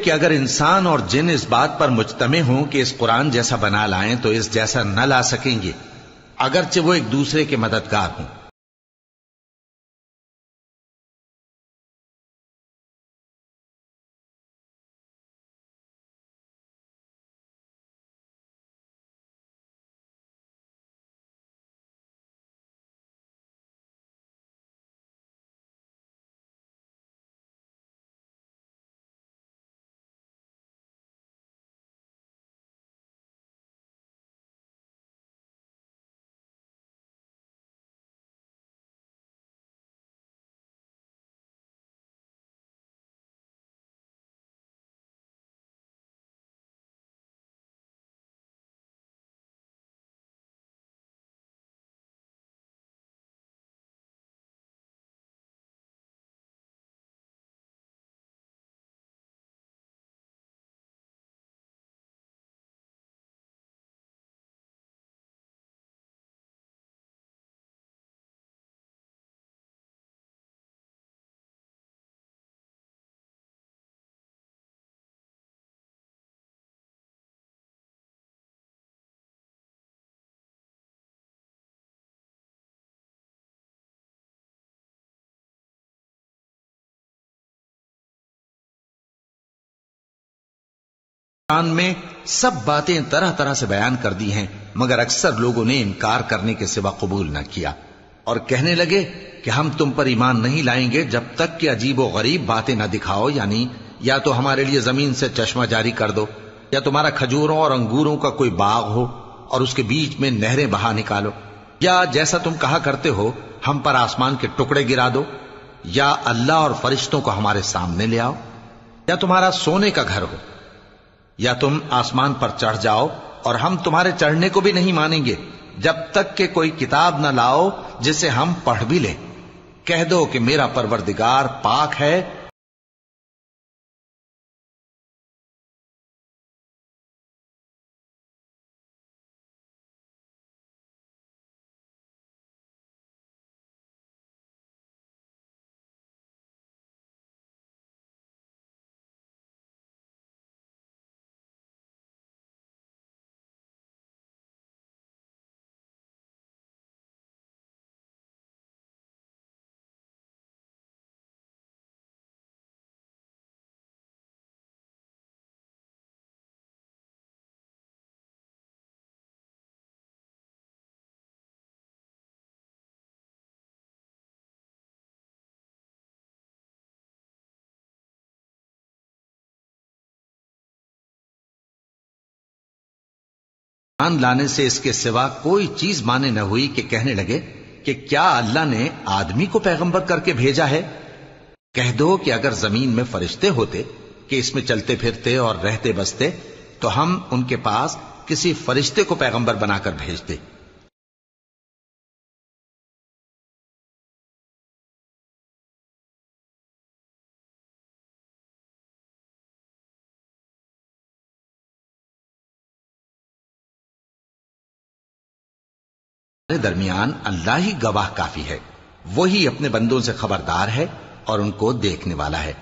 کہ اگر انسان اور جن اس بات پر مجتمع ہوں کہ اس قرآن جیسا بنا لائیں تو اس جیسا نہ لا سکیں گے، اگرچہ وہ ایک دوسرے کے مددگار ہوں۔ قرآن میں سب باتیں طرح طرح سے بیان کر دی ہیں، مگر اکثر لوگوں نے انکار کرنے کے سوا قبول نہ کیا، اور کہنے لگے کہ ہم تم پر ایمان نہیں لائیں گے جب تک کہ عجیب و غریب باتیں نہ دکھاؤ، یعنی یا تو ہمارے لیے زمین سے چشمہ جاری کر دو، یا تمہارا کھجوروں اور انگوروں کا کوئی باغ ہو اور اس کے بیچ میں نہریں بہا نکالو، یا جیسا تم کہا کرتے ہو ہم پر آسمان کے ٹکڑے گرا دو، یا اللہ اور فرشتوں کو ہمارے سامنے لے آؤ، یا تمہارا سونے کا گھر ہو، یا تم آسمان پر چڑھ جاؤ اور ہم تمہارے چڑھنے کو بھی نہیں مانیں گے جب تک کہ کوئی کتاب نہ لاؤ جسے ہم پڑھ بھی لیں۔ کہہ دو کہ میرا پروردگار پاک ہے، ایمان لانے سے اس کے سوا کوئی چیز مانے نہ ہوئی کہ کہنے لگے کہ کیا اللہ نے آدمی کو پیغمبر کر کے بھیجا ہے؟ کہہ دو کہ اگر زمین میں فرشتے ہوتے کہ اس میں چلتے پھرتے اور رہتے بستے تو ہم ان کے پاس کسی فرشتے کو پیغمبر بنا کر بھیجتے۔ درمیان اللہ ہی گواہ کافی ہے، وہی اپنے بندوں سے خبردار ہے اور ان کو دیکھنے والا ہے۔